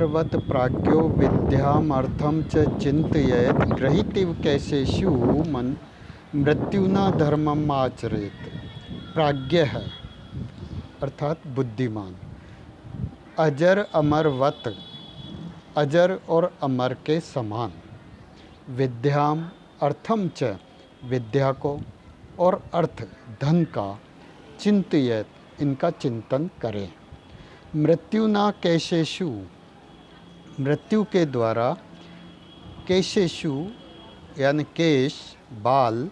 अमरवत प्राज्ञो विद्यामर्थम च चिंतयेत ग्रहीतिव कैसेषु मन मृत्युना धर्मम आचरेत। प्राज्ञ है अर्थात बुद्धिमान। अजर अमरवत, अजर और अमर के समान। विद्याम अर्थम च, विद्या को, और अर्थ धन का, चिंतयेत इनका चिंतन करें। मृत्युना कैसेषु, मृत्यु के द्वारा, कैसेषु यानी केश बाल,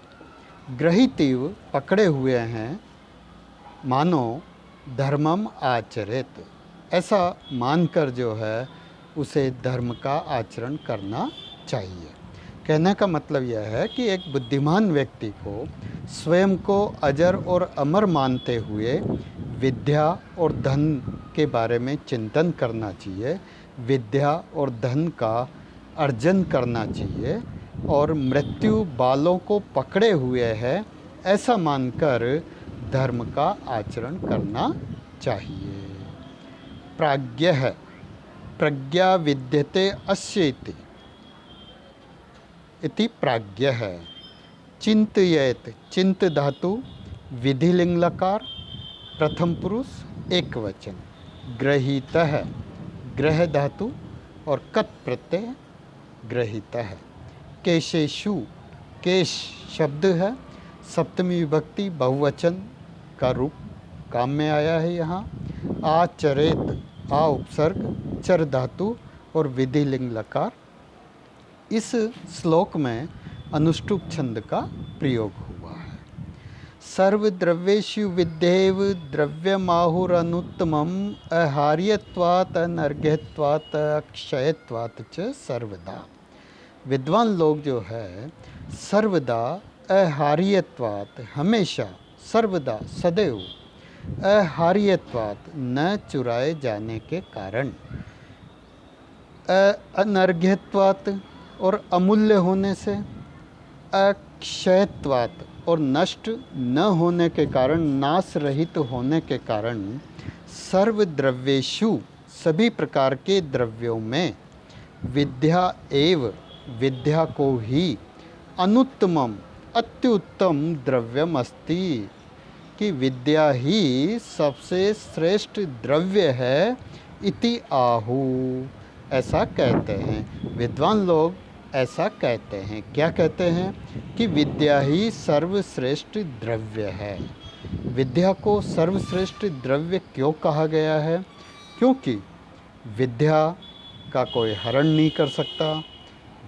ग्रहीतिव पकड़े हुए हैं, मानो धर्मम आचरित ऐसा मानकर जो है उसे धर्म का आचरण करना चाहिए। कहने का मतलब यह है कि एक बुद्धिमान व्यक्ति को स्वयं को अजर और अमर मानते हुए विद्या और धन के बारे में चिंतन करना चाहिए, विद्या और धन का अर्जन करना चाहिए, और मृत्यु बालों को पकड़े हुए है ऐसा मानकर धर्म का आचरण करना चाहिए। प्राज्ञ है, प्रज्ञा विद्यते अस्य इति प्राज्ञ है। चिंतयेत, चिंत धातु विधिलिंग लकार प्रथम पुरुष एक वचन। ग्रहीत है, ग्रह धातु और कत प्रत्यय ग्रहीत है। केशेषु, केश शब्द है, सप्तमी विभक्ति बहुवचन का रूप काम में आया है यहाँ। आचरेत, आ उपसर्ग, चर धातु और विधिलिंग लकार। इस श्लोक में अनुष्टुप छंद का प्रयोग हुआ है। सर्वद्रव्येषु विद्येव द्रव्यमाहुरनुत्तमम् अहार्यत्वात् अनर्घ्यत्वात् अक्षयत्वात् च सर्वदा। विद्वान लोग जो है सर्वदा, अहार्यत्वात् हमेशा, सर्वदा सदैव, अहार्यत्वात् न चुराए जाने के कारण, अनर्घ्यत्वात् और अमूल्य होने से, अक्षयत्वात् और नष्ट न होने के कारण, नाश रहित होने के कारण, सर्वद्रव्येषु सभी प्रकार के द्रव्यों में, विद्या एव विद्या को ही, अनुत्तमम अत्युत्तम द्रव्यम अस्ति कि विद्या ही सबसे श्रेष्ठ द्रव्य है, इति आहु ऐसा कहते हैं। विद्वान लोग ऐसा कहते हैं। क्या कहते हैं? कि विद्या ही सर्वश्रेष्ठ द्रव्य है। विद्या को सर्वश्रेष्ठ द्रव्य क्यों कहा गया है? क्योंकि विद्या का कोई हरण नहीं कर सकता,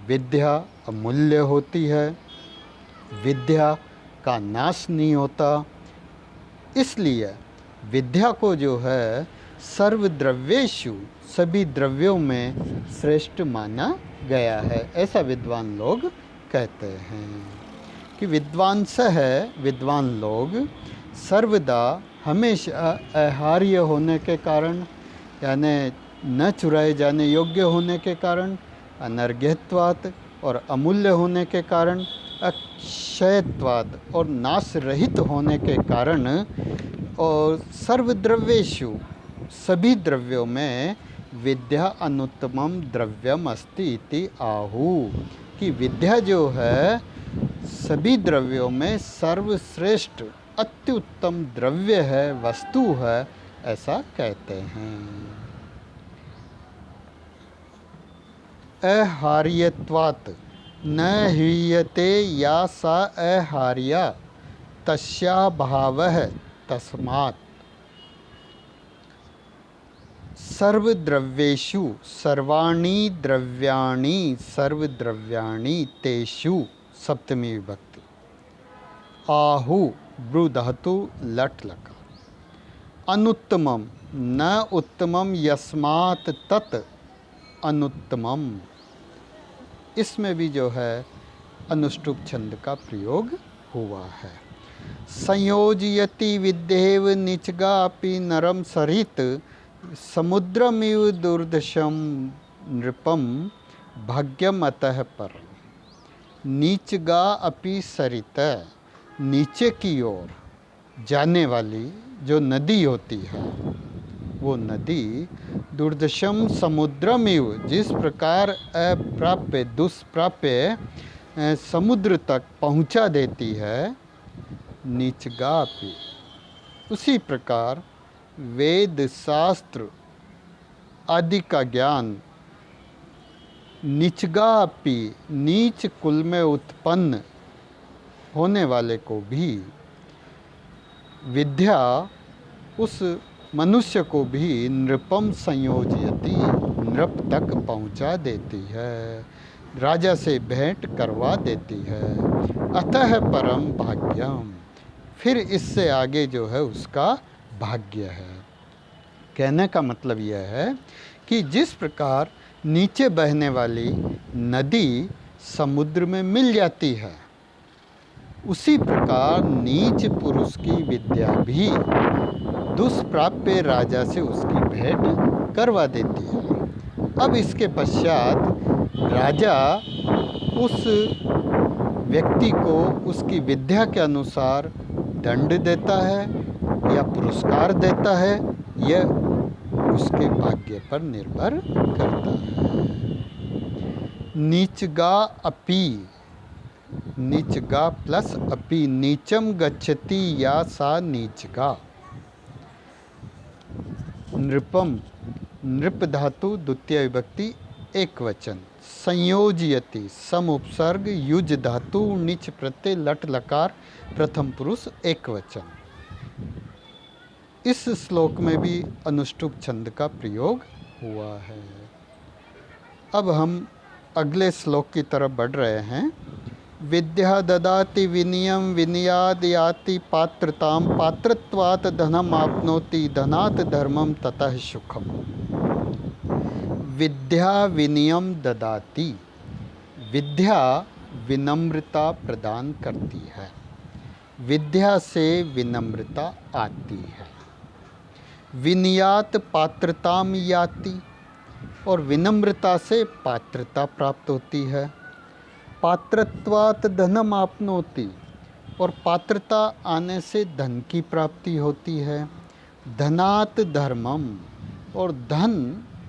विद्या अमूल्य होती है, विद्या का नाश नहीं होता। इसलिए विद्या को जो है सर्वद्रव्येषु सभी द्रव्यों में श्रेष्ठ माना गया है, ऐसा विद्वान लोग कहते हैं। कि विद्वांस है, विद्वान लोग सर्वदा हमेशा अहार्य होने के कारण, यानी न चुराए जाने योग्य होने के कारण, अनर्घ्यत्वात् और अमूल्य होने के कारण, अक्षयत्वात् और नाश रहित होने के कारण, और सर्वद्रव्येषु सभी द्रव्यों में विद्या अनुत्तमम द्रव्यम अस्ति इति आहु कि विद्या जो है सभी द्रव्यों में सर्वश्रेष्ठ अत्युत्तम द्रव्य है, वस्तु है, ऐसा कहते हैं। अहार्यत्वात् न हीयते या सा अहार्या तस्या भावः तस्मात्। सर्वद्रव्येषु सर्वाणि द्रव्याणि, सर्वद्रव्याणि तेषु सप्तमी विभक्ति। आहु ब्रू धातु लट लका। अनुत्तमम न उत्तमम यस्मात् तत् अनुत्तमम। इसमें भी जो है अनुष्टुप छंद का प्रयोग हुआ है। संयोजयति विद्येव निचगापि नरम सरित समुद्रमिव दुर्दशम नृपम भाग्यम अतः पर। नीचगा अपि सरित, नीचे की ओर जाने वाली जो नदी होती है, वो नदी दुर्दशम समुद्रमेव, जिस प्रकार अप्राप्य दुष्प्राप्य समुद्र तक पहुंचा देती है, नीचगापि, उसी प्रकार वेद शास्त्र आदि का ज्ञान नीचगापि, नीच कुल में उत्पन्न होने वाले को भी, विद्या उस मनुष्य को भी नृपम संयोजयति, नृप तक पहुंचा देती है, राजा से भेंट करवा देती है। अतः परम भाग्यम, फिर इससे आगे जो है उसका भाग्य है। कहने का मतलब यह है कि जिस प्रकार नीचे बहने वाली नदी समुद्र में मिल जाती है, उसी प्रकार नीच पुरुष की विद्या भी दुष्प्राप्य राजा से उसकी भेंट करवा देती है। अब इसके पश्चात राजा उस व्यक्ति को उसकी विद्या के अनुसार दंड देता है या पुरस्कार देता है, यह उसके भाग्य पर निर्भर करता है। नीचगा अपि, नीचगा प्लस अपि, नीचम गच्छति या सा नीचगा। नृपम, नृप धातु द्वितीय विभक्ति एक वचन, संयोजयति सम उपसर्ग युज धातु नीच प्रत्यय लट लकार प्रथम पुरुष एक वचन। इस श्लोक में भी अनुष्टुप छंद का प्रयोग हुआ है। अब हम अगले श्लोक की तरफ बढ़ रहे हैं। विद्या ददाति विनियम विनियाद याति पात्रताम पात्रत्वात् धनम आपनोति धनात् धर्मम ततः सुखम। विद्या विनियम ददाति, विद्या विनम्रता प्रदान करती है, विद्या से विनम्रता आती है। विनियात पात्रताम याति, और विनम्रता से पात्रता प्राप्त होती है। पात्रत्वात् धनम आपनोति, और पात्रता आने से धन की प्राप्ति होती है। धनात् धर्मम, और धन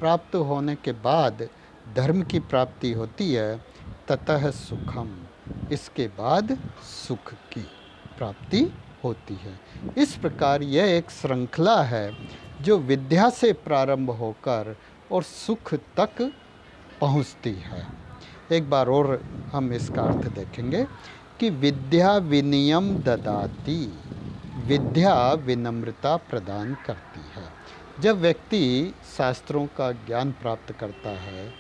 प्राप्त होने के बाद धर्म की प्राप्ति होती है। ततः सुखम, इसके बाद सुख की प्राप्ति होती है। इस प्रकार यह एक श्रृंखला है जो विद्या से प्रारंभ होकर और सुख तक पहुंचती है। एक बार और हम इसका अर्थ देखेंगे कि विद्या विनियम ददाति, विद्या विनम्रता प्रदान करती है। जब व्यक्ति शास्त्रों का ज्ञान प्राप्त करता है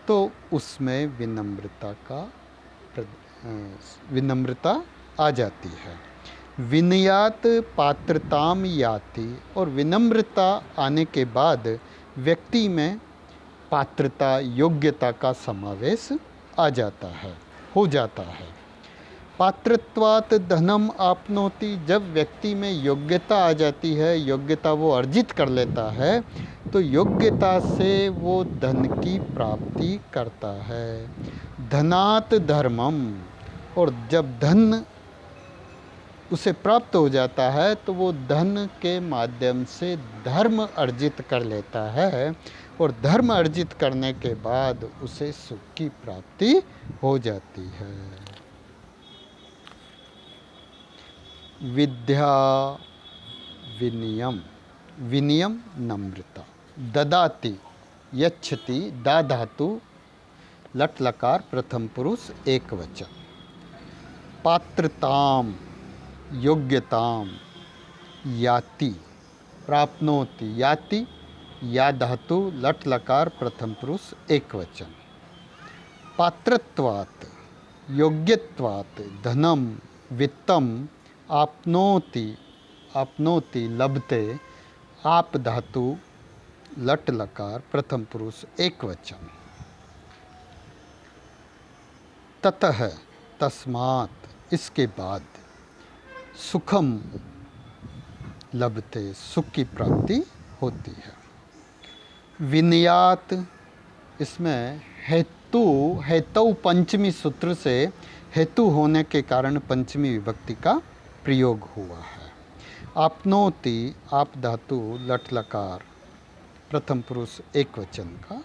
तो उसमें विनम्रता आ जाती है। विनयात पात्रताम याति, और विनम्रता आने के बाद व्यक्ति में पात्रता योग्यता का समावेश आ जाता है, हो जाता है। पात्रत्वात् धनम आपनोति, जब व्यक्ति में योग्यता आ जाती है, योग्यता वो अर्जित कर लेता है, तो योग्यता से वो धन की प्राप्ति करता है। धनात् धर्मम, और जब धन उसे प्राप्त हो जाता है तो वो धन के माध्यम से धर्म अर्जित कर लेता है, और धर्म अर्जित करने के बाद उसे सुख की प्राप्ति हो जाती है। विद्या विनियम, विनियम नम्रता। ददाति यच्छति, दा धातु लट लकार प्रथम पुरुष एक वचन। पात्रताम योग्यताम, याति प्राप्नोति, याति या धातु लट लकार प्रथम पुरुष एक वचन। पात्रत्वात् योग्यत्वात् धनम वित्तम आपनोति, आपनोति लभते, आप धातु लट लकार प्रथम पुरुष एक वचन। ततः तस्मात्, इसके बाद सुखम लभते, सुख की प्राप्ति होती है। विनयात, इसमें हेतु, हेतु पंचमी सूत्र से हेतु होने के कारण पंचमी विभक्ति का प्रयोग हुआ है। आपनोति, आप धातु लट लकार प्रथम पुरुष एक वचन का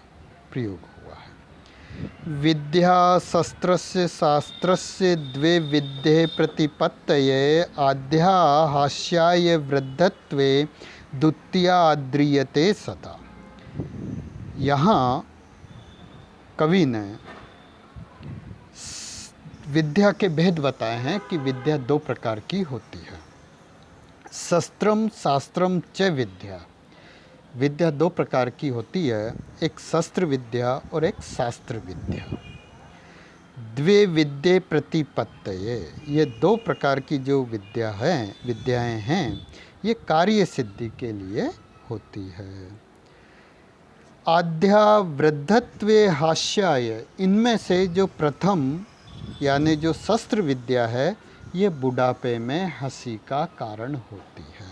प्रयोग हुआ है। विद्या शस्त्रस्य शास्त्रस्य द्वे विद्ये प्रतिपत्तये आद्या हास्याय वृद्धत्वे द्वितीया आद्रियते सदा। यहाँ कवि ने विद्या के भेद बताए हैं कि विद्या दो प्रकार की होती है। शस्त्रम शास्त्रम च विद्या। विद्या दो प्रकार की होती है, एक शस्त्र विद्या और एक शास्त्र विद्या। द्वे विद्ये प्रतिपत्तये, ये दो प्रकार की जो विद्याएं हैं, ये कार्य सिद्धि के लिए होती है। आद्या वृद्धत्वे हास्याय, इनमें से जो प्रथम यानी जो शस्त्र विद्या है, ये बुढ़ापे में हंसी का कारण होती है।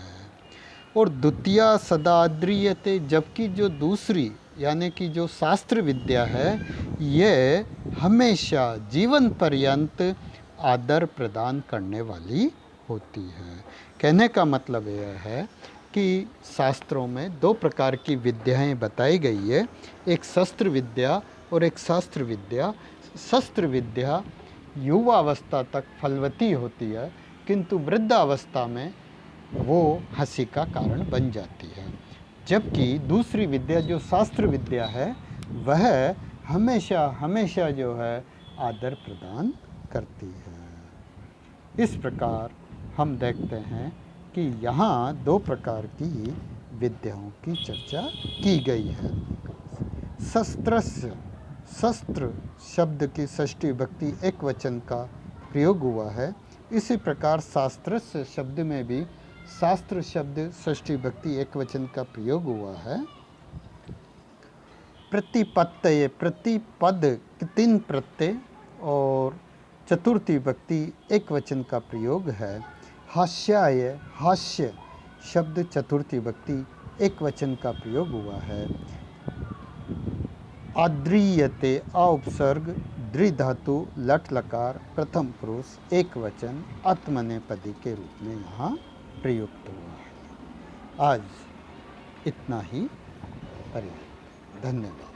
और द्वितीया सदाद्रियते, जबकि जो दूसरी यानी कि जो शास्त्र विद्या है, ये हमेशा जीवन पर्यंत आदर प्रदान करने वाली होती है। कहने का मतलब यह है कि शास्त्रों में दो प्रकार की विद्याएं बताई गई है, एक शस्त्र विद्या और एक शास्त्र विद्या। शस्त्र विद्या युवावस्था तक फलवती होती है, किंतु वृद्धावस्था में वो हंसी का कारण बन जाती है। जबकि दूसरी विद्या जो शास्त्र विद्या है, वह हमेशा हमेशा जो है आदर प्रदान करती है। इस प्रकार हम देखते हैं कि यहाँ दो प्रकार की विद्याओं की चर्चा की गई है। शस्त्रस्य, शस्त्र शब्द की षष्ठी विभक्ति एक वचन का प्रयोग हुआ है। इसी प्रकार शास्त्रस्य शब्द में भी शास्त्र शब्द षष्ठी विभक्ति एक वचन का प्रयोग हुआ है। प्रतिपत्तये, प्रतिपद तीन प्रत्यय और चतुर्थी विभक्ति एक वचन का प्रयोग है। हास्याय, हास्य शब्द चतुर्थी विभक्ति एक वचन का प्रयोग हुआ है। आद्रीयते, आ उपसर्ग द्विधातु लट लकार प्रथम पुरुष एक वचन आत्मनेपदी के रूप में यहाँ प्रयुक्त हुआ है। आज इतना ही पर्याप्त। धन्यवाद।